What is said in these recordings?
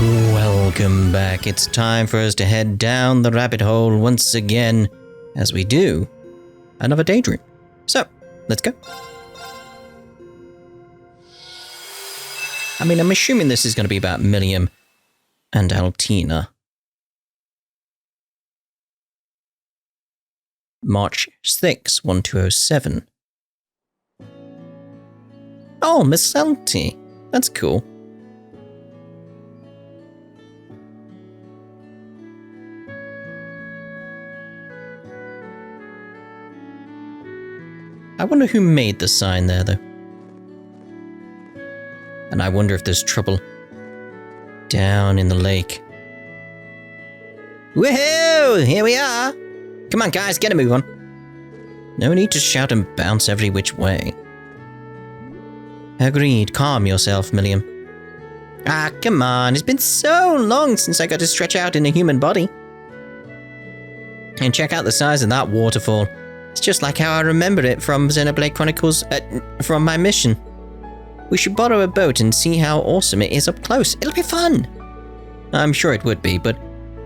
Welcome back. It's time for us to head down the rabbit hole once again, as we do another daydream. So, let's go. I mean, I'm assuming this is going to be about Milliam and Altina. March 6, 1207. Oh, Miss Salty. That's cool. I wonder who made the sign there, though. And I wonder if there's trouble down in the lake. Woohoo! Here we are! Come on, guys, get a move on. No need to shout and bounce every which way. Agreed. Calm yourself, Milliam. Ah, come on. It's been so long since I got to stretch out in a human body. And check out the size of that waterfall. It's just like how I remember it from Xenoblade Chronicles, from my mission. We should borrow a boat and see how awesome it is up close. It'll be fun. I'm sure it would be, but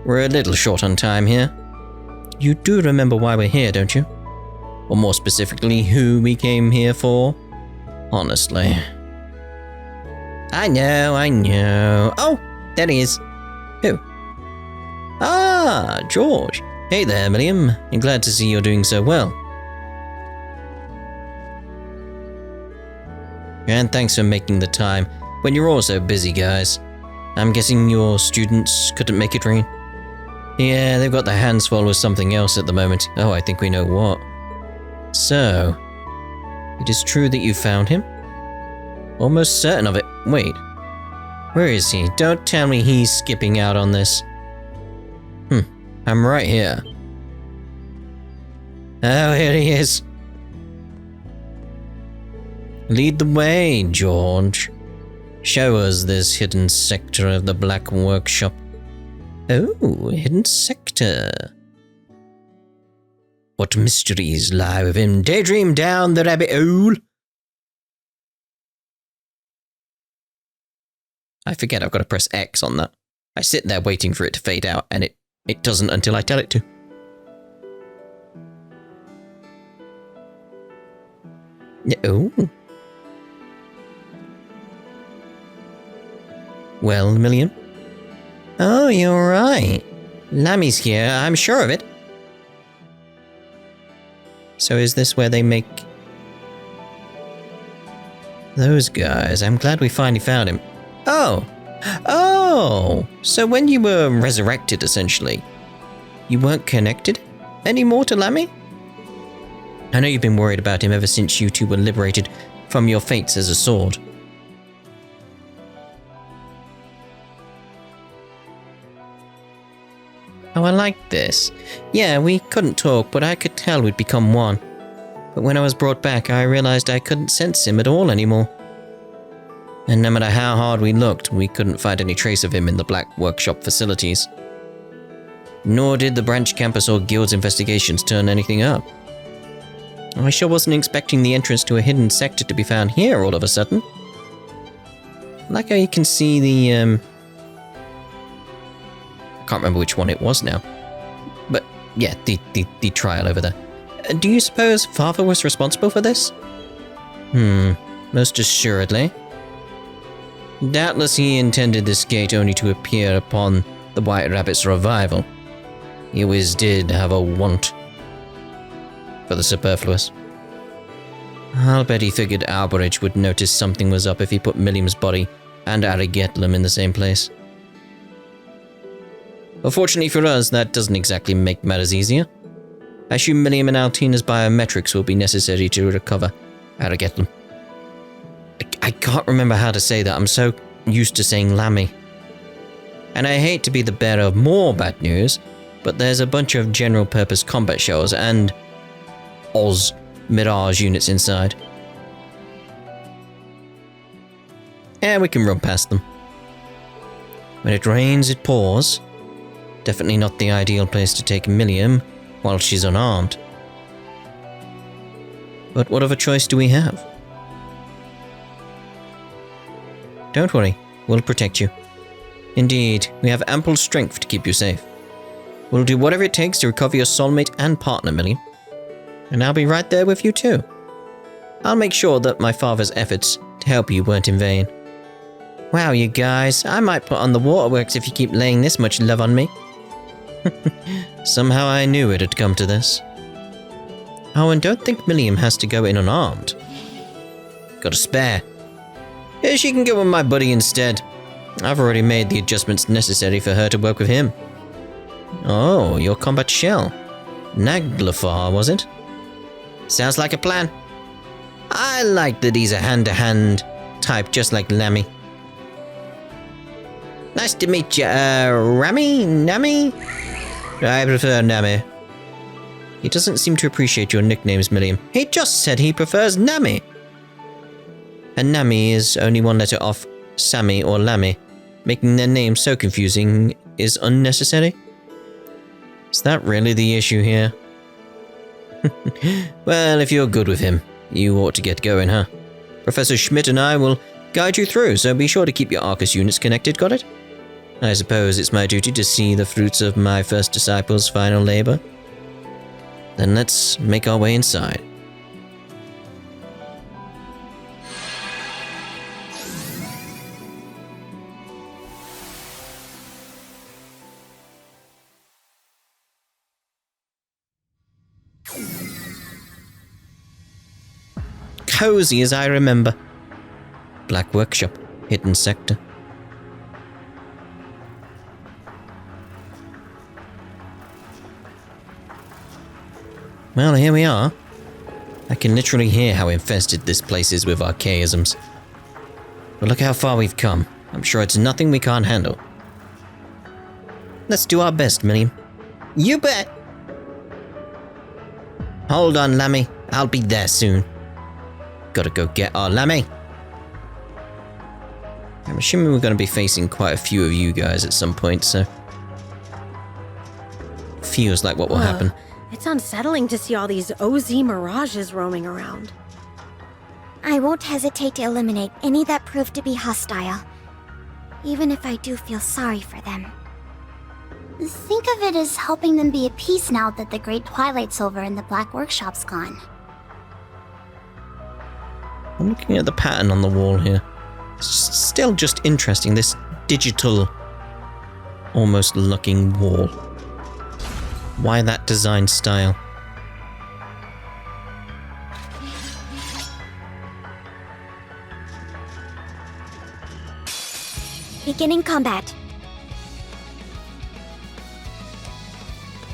we're a little short on time here. You do remember why we're here, don't you? Or more specifically, who we came here for? Honestly. I know. Oh, there he is. Who? Ah, George. Hey there, Milliam. I'm glad to see you're doing so well. And thanks for making the time when you're all so busy, guys. I'm guessing your students couldn't make it rain? Yeah, they've got their hands full with something else at the moment. Oh, I think we know what. So, it is true that you found him? Almost certain of it. Wait. Where is he? Don't tell me he's skipping out on this. I'm right here. Oh, here he is. Lead the way, George. Show us this hidden sector of the Black Workshop. Oh, hidden sector. What mysteries lie within? Daydream down the rabbit hole. I forget I've got to press X on that. I sit there waiting for it to fade out, and it doesn't until I tell it to. Oh. Well, Milliam? Oh, you're right. Lammy's here, I'm sure of it. So is this where they make those guys? I'm glad we finally found him. Oh, so when you were resurrected, essentially, you weren't connected anymore to Lammy? I know you've been worried about him ever since you two were liberated from your fates as a sword. Oh, I like this. Yeah, we couldn't talk, but I could tell we'd become one. But when I was brought back, I realized I couldn't sense him at all anymore. And no matter how hard we looked, we couldn't find any trace of him in the Black Workshop facilities. Nor did the branch campus or guild's investigations turn anything up. I sure wasn't expecting the entrance to a hidden sector to be found here all of a sudden. Like how you can see the, I can't remember which one it was now. But, yeah, the trial over there. Do you suppose Father was responsible for this? Most assuredly. Doubtless he intended this gate only to appear upon the White Rabbit's revival. He always did have a want for the superfluous. I'll bet he figured Alberich would notice something was up if he put Milliam's body and Arigetlum in the same place. Unfortunately for us, that doesn't exactly make matters easier. I assume Milliam and Altina's biometrics will be necessary to recover Arigetlum. I can't remember how to say that. I'm so used to saying Lammy. And I hate to be the bearer of more bad news, but there's a bunch of general-purpose combat shells and Oz Mirage units inside. Yeah, we can run past them. When it rains, it pours. Definitely not the ideal place to take Milliam while she's unarmed. But what other choice do we have? Don't worry, we'll protect you. Indeed, we have ample strength to keep you safe. We'll do whatever it takes to recover your soulmate and partner, Millie. And I'll be right there with you too. I'll make sure that my father's efforts to help you weren't in vain. Wow, you guys, I might put on the waterworks if you keep laying this much love on me. Somehow I knew it had come to this. Oh, and don't think Milliam has to go in unarmed. Got a spare. Yeah, she can go with my buddy instead. I've already made the adjustments necessary for her to work with him. Oh, your combat shell. Naglafar, was it? Sounds like a plan. I like that he's a hand-to-hand type just like Lammy. Nice to meet you, Rami? Nami? I prefer Nami. He doesn't seem to appreciate your nicknames, Milliam. He just said he prefers Nami. And Nami is only one letter off Sammy or Lammy. Making their names so confusing is unnecessary. Is that really the issue here? Well, if you're good with him, you ought to get going, huh? Professor Schmidt and I will guide you through, so be sure to keep your Arcus units connected, got it? I suppose it's my duty to see the fruits of my first disciple's final labor. Then let's make our way inside. Cozy as I remember. Black workshop, hidden sector. Well, here we are. I can literally hear how infested this place is with archaisms. But look how far we've come. I'm sure it's nothing we can't handle. Let's do our best, Minnie. You bet! Hold on, Lammy. I'll be there soon. Gotta go get our Lammy. I'm assuming we're gonna be facing quite a few of you guys at some point, so... Feels like what will happen. It's unsettling to see all these OZ mirages roaming around. I won't hesitate to eliminate any that prove to be hostile, even if I do feel sorry for them. Think of it as helping them be at peace now that the Great Twilight Silver in the Black Workshop's gone. I'm looking at the pattern on the wall here. It's still just interesting, this digital, almost looking wall. Why that design style? Beginning combat.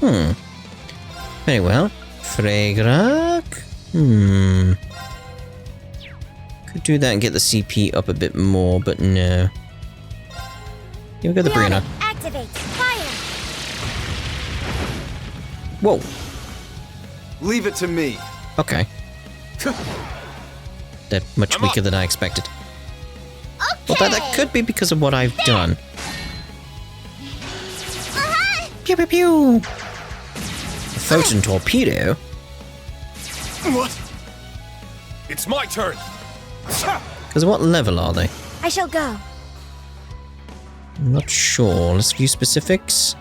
Very well. Fragrak? Could do that and get the CP up a bit more, but no. Here we go, the Brianna. Activate. Fire. Whoa. Leave it to me. Okay. They're much weaker than I expected. Okay. Although that could be because of what I've done. Pew pew pew! A photon torpedo? What? It's my turn. Because what level are they? I shall go. I'm not sure. Let's view specifics.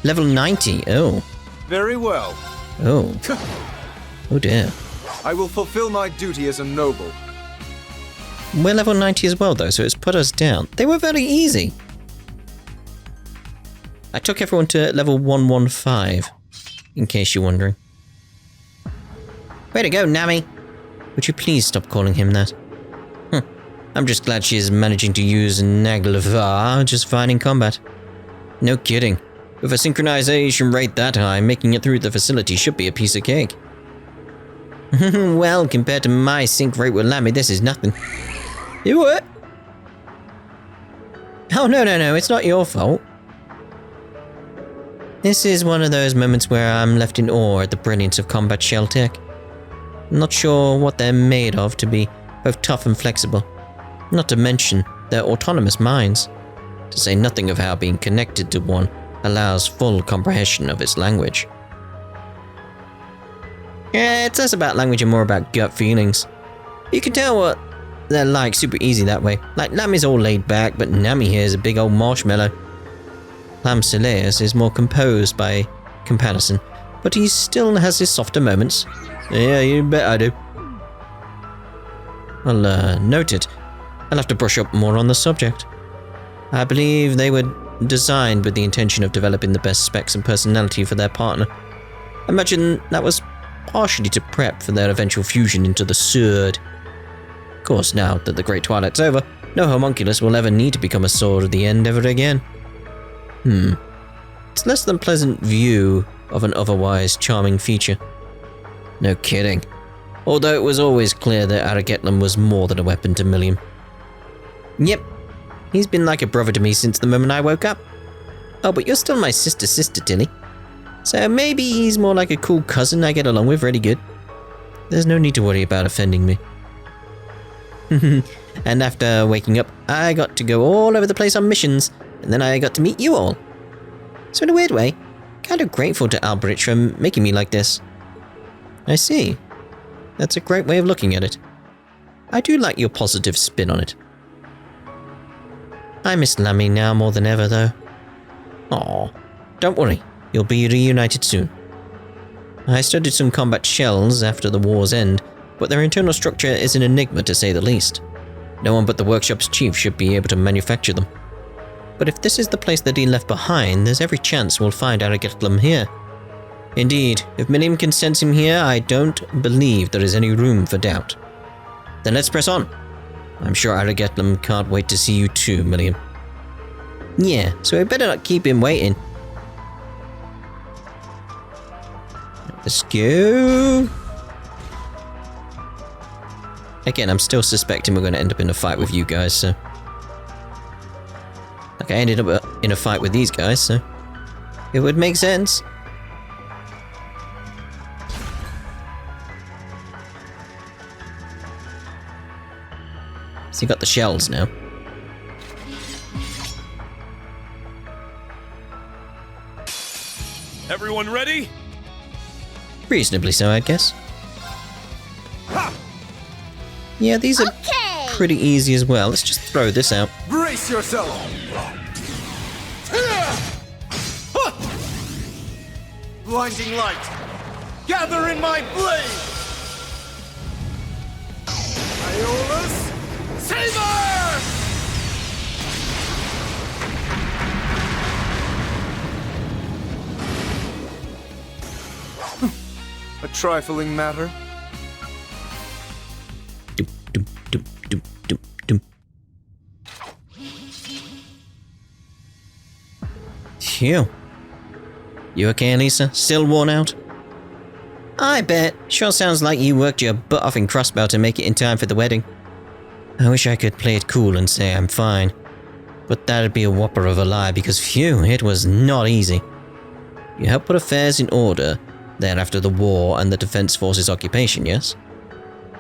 Level 90. Oh. Very well. Oh. Oh dear. I will fulfill my duty as a noble. We're level 90 as well though, so it's put us down. They were very easy. I took everyone to level 115, in case you're wondering. Way to go, Nami! Would you please stop calling him that? I'm just glad she is managing to use Naglavar just fine in combat. No kidding. With a synchronization rate that high, making it through the facility should be a piece of cake. Well, compared to my sync rate with Lammy, this is nothing. You what? Oh, no, it's not your fault. This is one of those moments where I'm left in awe at the brilliance of combat shell tech. I'm not sure what they're made of to be both tough and flexible. Not to mention their autonomous minds. To say nothing of how being connected to one allows full comprehension of its language. Yeah, it's less about language and more about gut feelings. You can tell what they're like super easy that way. Like Lammy's all laid back, but Nami here is a big old marshmallow. Lamsileus is more composed by comparison, but he still has his softer moments. Yeah, you bet I do. Well, noted. I'll have to brush up more on the subject. I believe they were designed with the intention of developing the best specs and personality for their partner. I imagine that was partially to prep for their eventual fusion into the sword. Of course, now that the Great Twilight's over, no homunculus will ever need to become a sword at the end ever again. It's less than pleasant view of an otherwise charming feature. No kidding. Although it was always clear that Aragetlam was more than a weapon to Milliam. Yep, he's been like a brother to me since the moment I woke up. Oh, but you're still my sister, Tilly. So maybe he's more like a cool cousin I get along with really good. There's no need to worry about offending me. And after waking up, I got to go all over the place on missions, and then I got to meet you all. So in a weird way, kind of grateful to Albrecht for making me like this. I see. That's a great way of looking at it. I do like your positive spin on it. I miss Lammy now more than ever, though. Aw, don't worry, you'll be reunited soon. I studied some combat shells after the war's end, but their internal structure is an enigma to say the least. No one but the workshop's chief should be able to manufacture them. But if this is the place that he left behind, there's every chance we'll find Aragetlam here. Indeed, if Milliam can sense him here, I don't believe there is any room for doubt. Then let's press on. I'm sure Aragetlam can't wait to see you too, Milliam. Yeah, so we better not keep him waiting. Let's go. Again, I'm still suspecting we're going to end up in a fight with you guys, so... Like, I ended up in a fight with these guys, so... It would make sense. So you got the shells now. Everyone ready? Reasonably so, I guess. Yeah, these are pretty easy as well. Let's just throw this out. Brace yourself! Blinding light! Gather in my blade! Iola's Saber! A trifling matter. Phew. You okay, Elisa? Still worn out? I bet. Sure sounds like you worked your butt off in Crossbow to make it in time for the wedding. I wish I could play it cool and say I'm fine. But that'd be a whopper of a lie because phew, it was not easy. You helped put affairs in order there after the war and the Defense Forces occupation, yes?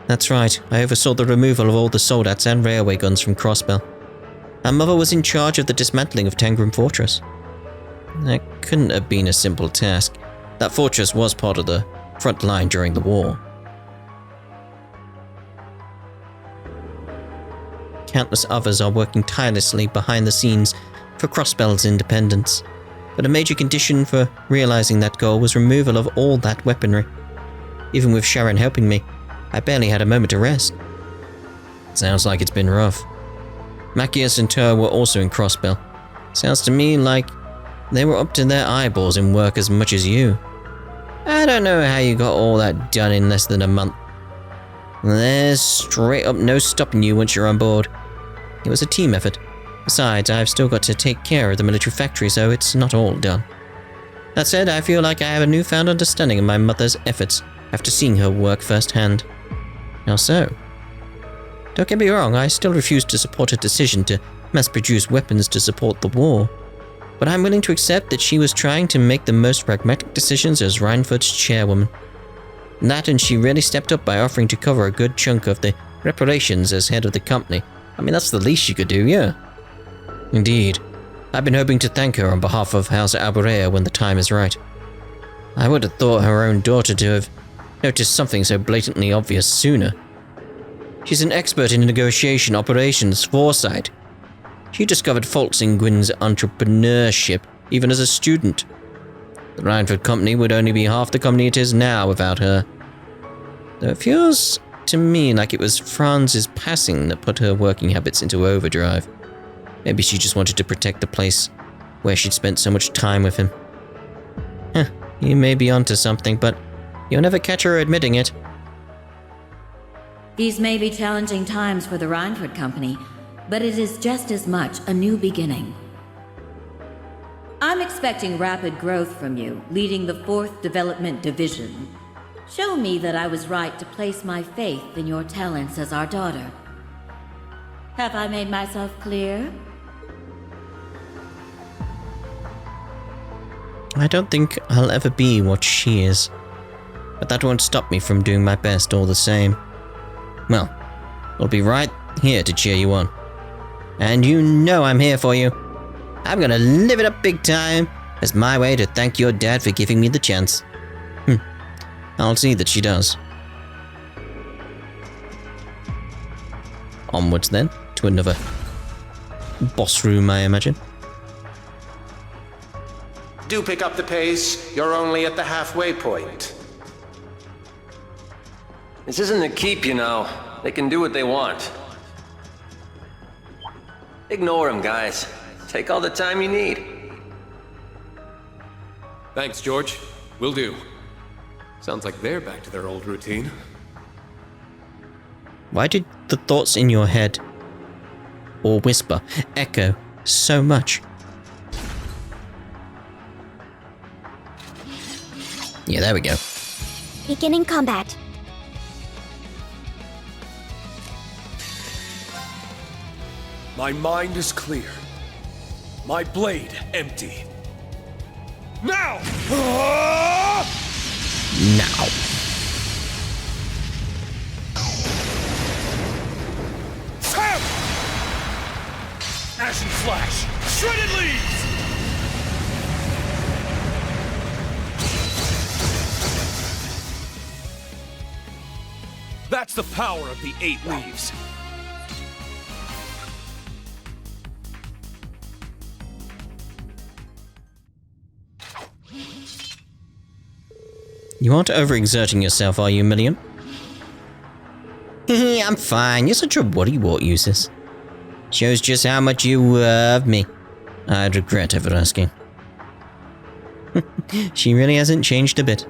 That's right, I oversaw the removal of all the soldats and railway guns from Crossbell. Our mother was in charge of the dismantling of Tangram Fortress. That couldn't have been a simple task. That fortress was part of the front line during the war. Countless others are working tirelessly behind the scenes for Crossbell's independence. But a major condition for realizing that goal was removal of all that weaponry. Even with Sharon helping me, I barely had a moment to rest. Sounds like it's been rough. Machias and Tur were also in Crossbell. Sounds to me like they were up to their eyeballs in work as much as you. I don't know how you got all that done in less than a month. There's straight up no stopping you once you're on board. It was a team effort. Besides, I've still got to take care of the military factory, so it's not all done. That said, I feel like I have a newfound understanding of my mother's efforts after seeing her work firsthand. How so? Don't get me wrong, I still refuse to support her decision to mass-produce weapons to support the war. But I'm willing to accept that she was trying to make the most pragmatic decisions as Reinford's chairwoman. That, and she really stepped up by offering to cover a good chunk of the reparations as head of the company. I mean, that's the least she could do, yeah. Indeed. I've been hoping to thank her on behalf of House Alborea when the time is right. I would have thought her own daughter to have noticed something so blatantly obvious sooner. She's an expert in negotiation, operations, foresight. She discovered faults in Gwyn's entrepreneurship even as a student. The Rhineford Company would only be half the company it is now without her. Though it feels to me like it was Franz's passing that put her working habits into overdrive. Maybe she just wanted to protect the place where she'd spent so much time with him. You may be onto something, but you'll never catch her admitting it. These may be challenging times for the Rhineford Company, but it is just as much a new beginning. I'm expecting rapid growth from you, leading the 4th Development Division. Show me that I was right to place my faith in your talents as our daughter. Have I made myself clear? I don't think I'll ever be what she is, but that won't stop me from doing my best all the same. Well, I'll be right here to cheer you on. And you know I'm here for you. I'm gonna live it up big time as my way to thank your dad for giving me the chance. I'll see that she does. Onwards then, to another boss room, I imagine. Do pick up the pace. You're only at the halfway point. This isn't a keep, you know. They can do what they want. Ignore them, guys. Take all the time you need. Thanks, George. Will do. Sounds like they're back to their old routine. Why did the thoughts in your head, or whisper, echo so much? Yeah, there we go. Beginning combat. My mind is clear. My blade empty. Now! Now. Sam! Ashen Flash! Shredded Leaves! That's the power of the 8 leaves. You aren't overexerting yourself, are you, Milliam? I'm fine. You're such a worrywart, Useless. Shows just how much you love me. I'd regret ever asking. She really hasn't changed a bit.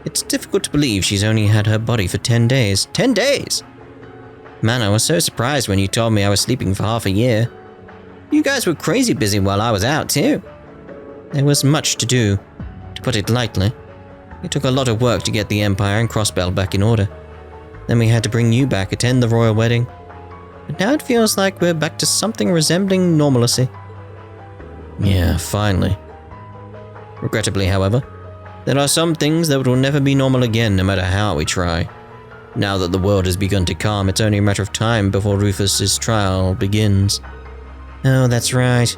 It's difficult to believe she's only had her body for 10 days. 10 days! Man, I was so surprised when you told me I was sleeping for half a year. You guys were crazy busy while I was out, too. There was much to do, to put it lightly. It took a lot of work to get the Empire and Crossbell back in order. Then we had to bring you back, attend the royal wedding. But now it feels like we're back to something resembling normalcy. Yeah, finally. Regrettably, however, there are some things that will never be normal again no matter how we try. Now that the world has begun to calm, it's only a matter of time before Rufus's trial begins. Oh, that's right.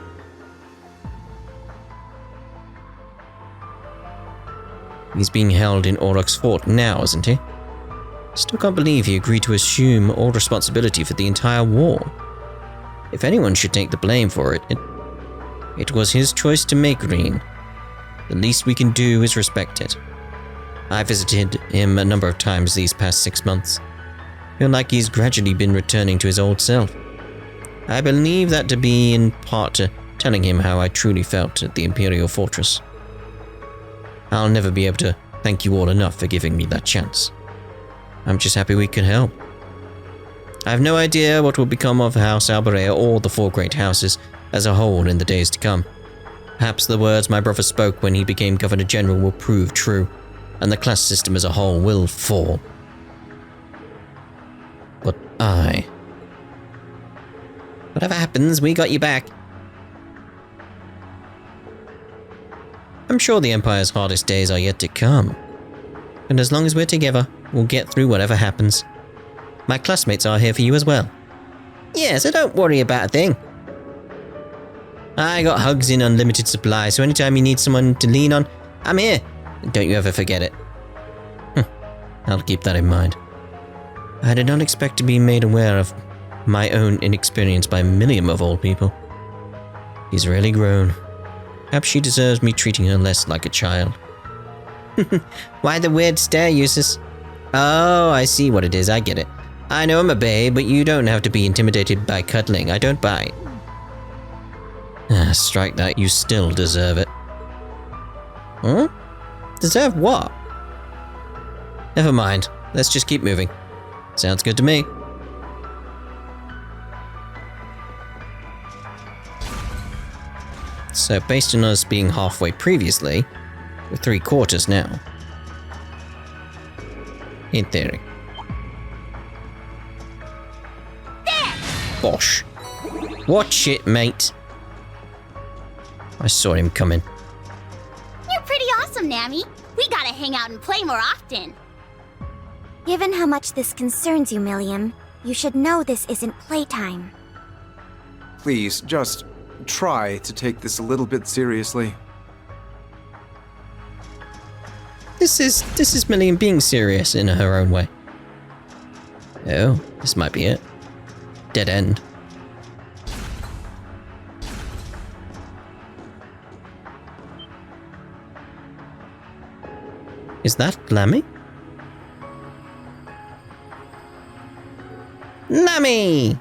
He's being held in Auroch's fort now, isn't he? Still can't believe he agreed to assume all responsibility for the entire war. If anyone should take the blame for it, it was his choice to make, Green. The least we can do is respect it. I visited him a number of times these past 6 months. Feel like he's gradually been returning to his old self. I believe that to be in part to telling him how I truly felt at the Imperial Fortress. I'll never be able to thank you all enough for giving me that chance. I'm just happy we could help. I have no idea what will become of House Alberea or the 4 great houses as a whole in the days to come. Perhaps the words my brother spoke when he became Governor General will prove true, and the class system as a whole will fall. But whatever happens, we got you back. I'm sure the Empire's hardest days are yet to come. And as long as we're together, we'll get through whatever happens. My classmates are here for you as well. Yeah, so don't worry about a thing. I got hugs in unlimited supply, so anytime you need someone to lean on, I'm here. Don't you ever forget it. I'll keep that in mind. I did not expect to be made aware of my own inexperience by Milliam of all people. He's really grown. Perhaps she deserves me treating her less like a child. Why the weird stare, Eustace? Oh, I see what it is. I get it. I know I'm a babe, but you don't have to be intimidated by cuddling. I don't bite. Strike that. You still deserve it. Huh? Deserve what? Never mind. Let's just keep moving. Sounds good to me. So, based on us being halfway previously, we're 3/4 now. In theory. There! Bosh. Watch it, mate. I saw him coming. You're pretty awesome, Nammy. We gotta hang out and play more often. Given how much this concerns you, Milliam, you should know this isn't playtime. Please, just try to take this a little bit seriously. This is Milliam being serious in her own way. Oh, this might be it. Dead end. Is that Lammy? Lammy!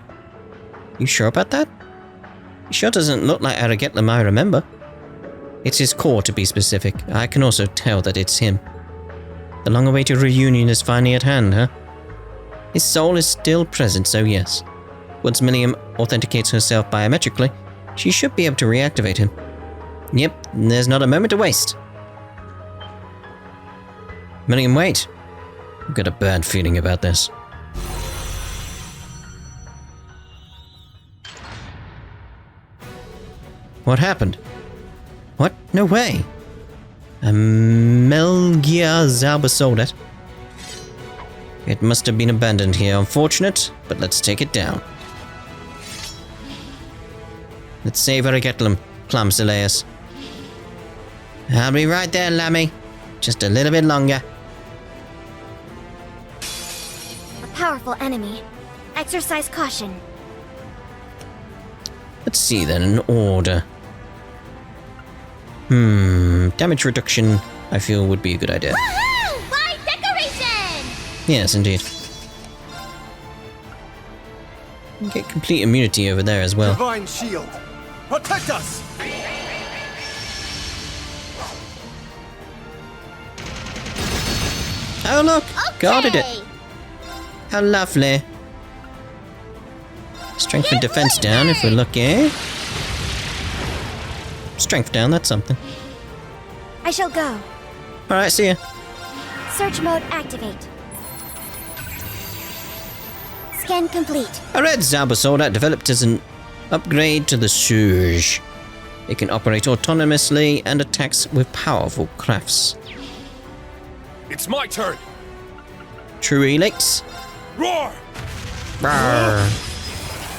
You sure about that? He sure doesn't look like Aragetlam I remember. It's his core, to be specific. I can also tell that it's him. The long-awaited reunion is finally at hand, huh? His soul is still present, so yes. Once Milliam authenticates herself biometrically, she should be able to reactivate him. Yep, there's not a moment to waste. Milliam, wait. I've got a bad feeling about this. What happened? What? No way. A Melgia Zalbasoldet. It must have been abandoned here. Unfortunate, but let's take it down. Let's save Aragetlam, Plumsileus. I'll be right there, Lammy. Just a little bit longer. A powerful enemy. Exercise caution. Let's see then, an order. Damage reduction, I feel, would be a good idea. Woohoo! By decoration! Yes, indeed. Get complete immunity over there as well. Divine shield, protect us! Oh look! Guarded it! Okay. How lovely. Strength and defense down if we're lucky. Strength down, that's something. I shall go. Alright, see ya. Search mode activate. Scan complete. A red Zabusoldat developed as an upgrade to the Surge. It can operate autonomously and attacks with powerful crafts. It's my turn. True Helix. Roar! Brrr.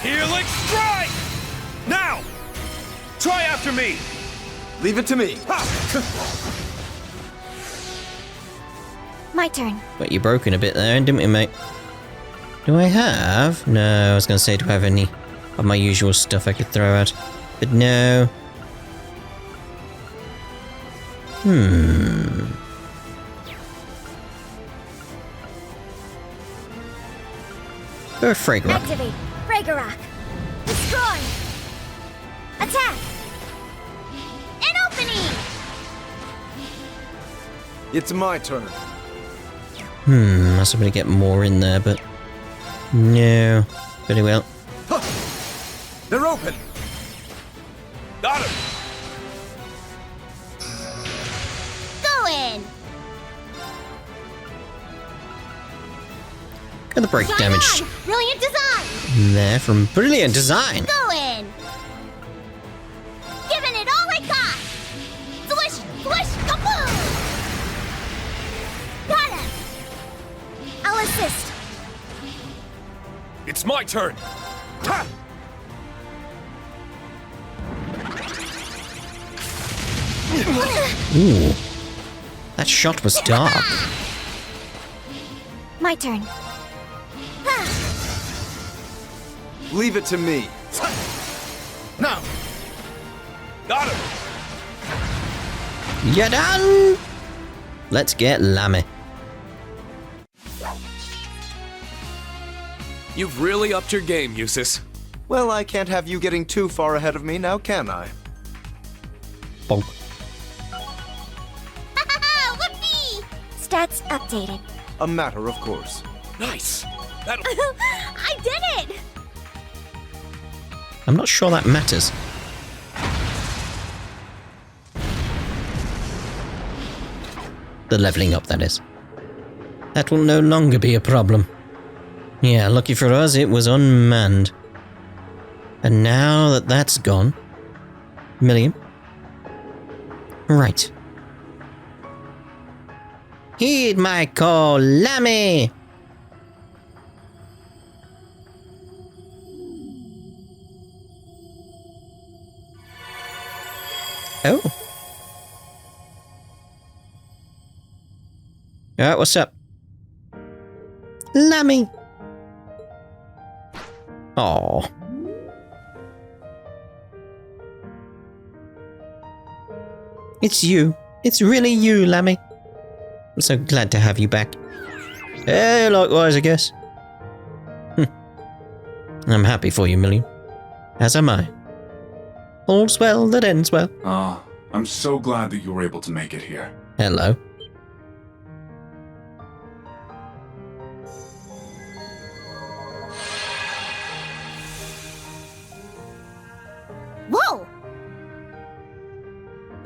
Helix strike! Now! Try after me! Leave it to me. My turn. But you broken a bit there, didn't we, mate? Do I have? No, I was going to say, do I have any of my usual stuff I could throw out? But no. Go Fragrant. Activate. Ragnarok. Destroy. Attack. An opening! It's my turn. I was hoping to get more in there, but no. Very well. They're open. Got him! Go in! Got the break Shine damage on! Brilliant design! there from Brilliant Design. Go in! Giving it all I got! Swish, swish, kaboom! Got him! I'll assist. It's my turn! Ha! Ooh. That shot was dark. My turn. Leave it to me. Now, Got him! You're done! Let's get Lammy. You've really upped your game, Eustace. Well, I can't have you getting too far ahead of me now, can I? Bonk. Whoopee! Stats updated. A matter of course. Nice. I did it! I'm not sure that matters. The leveling up, that is. That will no longer be a problem. Yeah, lucky for us, it was unmanned. And now that that's gone... Million? Right. Heed my call, Lammy! Oh. Alright, what's up? Lammy! Aww. It's you. It's really you, Lammy. I'm so glad to have you back. Hey, likewise, I guess. I'm happy for you, Million. As am I. All's well that ends well. I'm so glad that you were able to make it here. Hello. Whoa!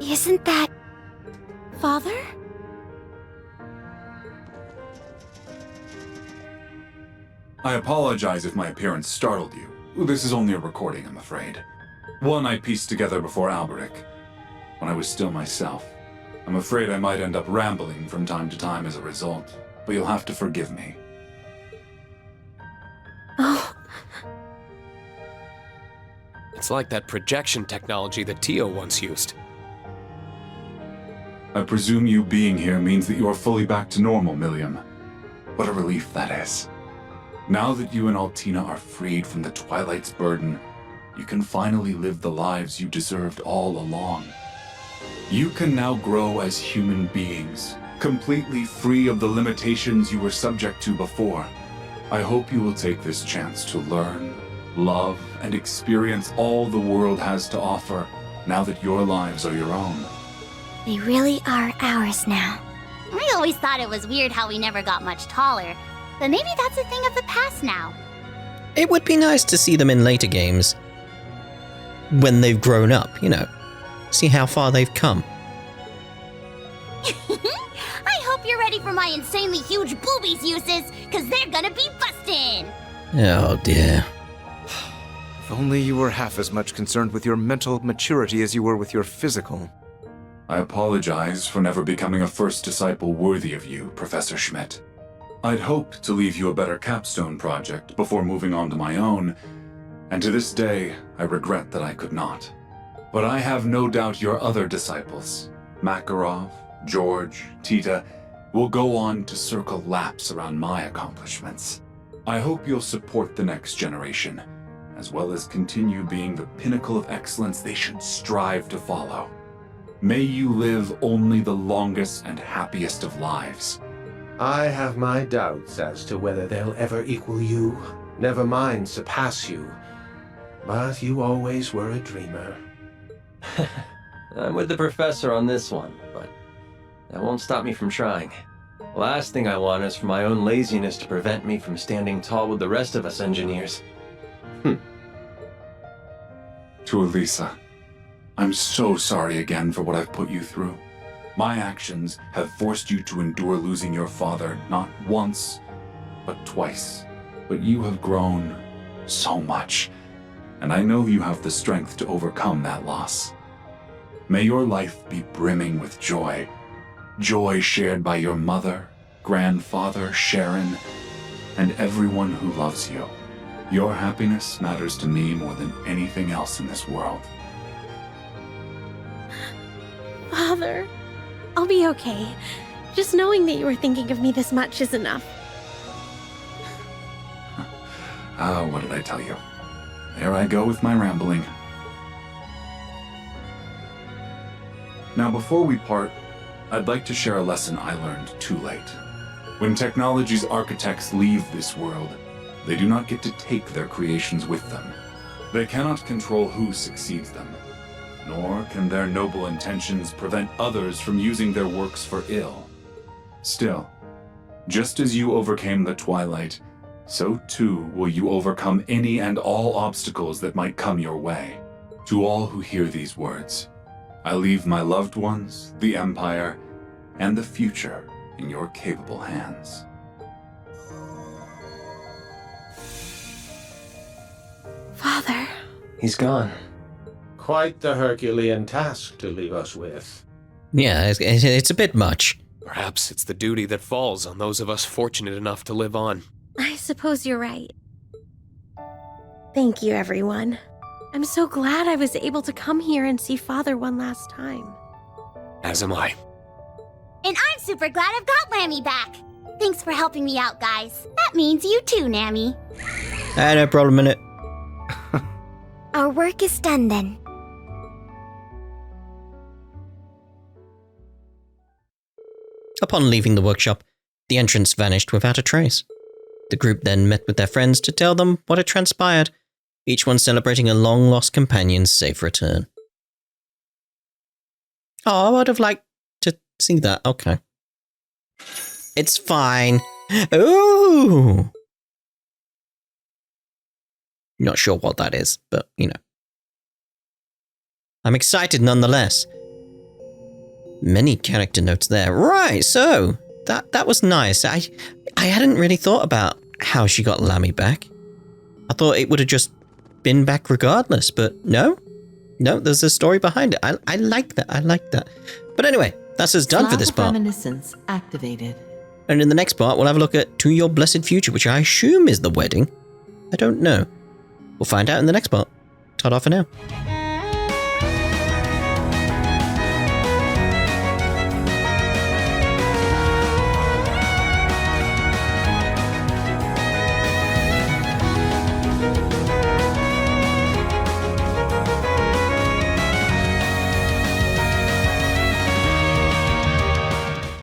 Isn't that... Father? I apologize if my appearance startled you. This is only a recording, I'm afraid. One I pieced together before Alberic, when I was still myself. I'm afraid I might end up rambling from time to time as a result, but you'll have to forgive me. Oh. It's like that projection technology that Tio once used. I presume you being here means that you are fully back to normal, Milliam. What a relief that is. Now that you and Altina are freed from the Twilight's burden, you can finally live the lives you deserved all along. You can now grow as human beings, completely free of the limitations you were subject to before. I hope you will take this chance to learn, love, and experience all the world has to offer now that your lives are your own. They really are ours now. I always thought it was weird how we never got much taller, but maybe that's a thing of the past now. It would be nice to see them in later games. When they've grown up, you know. See how far they've come. I hope you're ready for my insanely huge boobies uses, cause they're gonna be bustin'! Oh dear. If only you were half as much concerned with your mental maturity as you were with your physical. I apologize for never becoming a first disciple worthy of you, Professor Schmidt. I'd hoped to leave you a better capstone project before moving on to my own, and to this day, I regret that I could not. But I have no doubt your other disciples, Makarov, George, Tita, will go on to circle laps around my accomplishments. I hope you'll support the next generation, as well as continue being the pinnacle of excellence they should strive to follow. May you live only the longest and happiest of lives. I have my doubts as to whether they'll ever equal you, never mind surpass you. But you always were a dreamer. I'm with the professor on this one, but that won't stop me from trying. The last thing I want is for my own laziness to prevent me from standing tall with the rest of us engineers. To Elisa, I'm so sorry again for what I've put you through. My actions have forced you to endure losing your father not once, but twice. But you have grown so much, and I know you have the strength to overcome that loss. May your life be brimming with joy, joy shared by your mother, grandfather, Sharon, and everyone who loves you. Your happiness matters to me more than anything else in this world. Father, I'll be okay. Just knowing that you were thinking of me this much is enough. What did I tell you? There I go with my rambling. Now, before we part, I'd like to share a lesson I learned too late. When technology's architects leave this world, they do not get to take their creations with them. They cannot control who succeeds them, nor can their noble intentions prevent others from using their works for ill. Still, just as you overcame the Twilight, so too will you overcome any and all obstacles that might come your way. To all who hear these words, I leave my loved ones, the Empire, and the future in your capable hands. Father. He's gone. Quite the Herculean task to leave us with. Yeah, it's a bit much. Perhaps it's the duty that falls on those of us fortunate enough to live on. I suppose you're right. Thank you, everyone. I'm so glad I was able to come here and see Father one last time. As am I. And I'm super glad I've got Lammy back. Thanks for helping me out, guys. That means you too, Nammy. No problem in it. Our work is done then. Upon leaving the workshop, the entrance vanished without a trace. The group then met with their friends to tell them what had transpired, each one celebrating a long-lost companion's safe return. Oh, I would have liked to see that. Okay. It's fine. Ooh! Not sure what that is, but, you know. I'm excited nonetheless. Many character notes there. Right, so that was nice. I hadn't really thought about how she got Lammy back. I thought it would have just been back regardless, but no, there's a story behind it. I like that. But anyway, that's us done for this part. Reminiscence activated. And in the next part, we'll have a look at To Your Blessed Future, which I assume is the wedding. I don't know. We'll find out in the next part. Ta-da for now.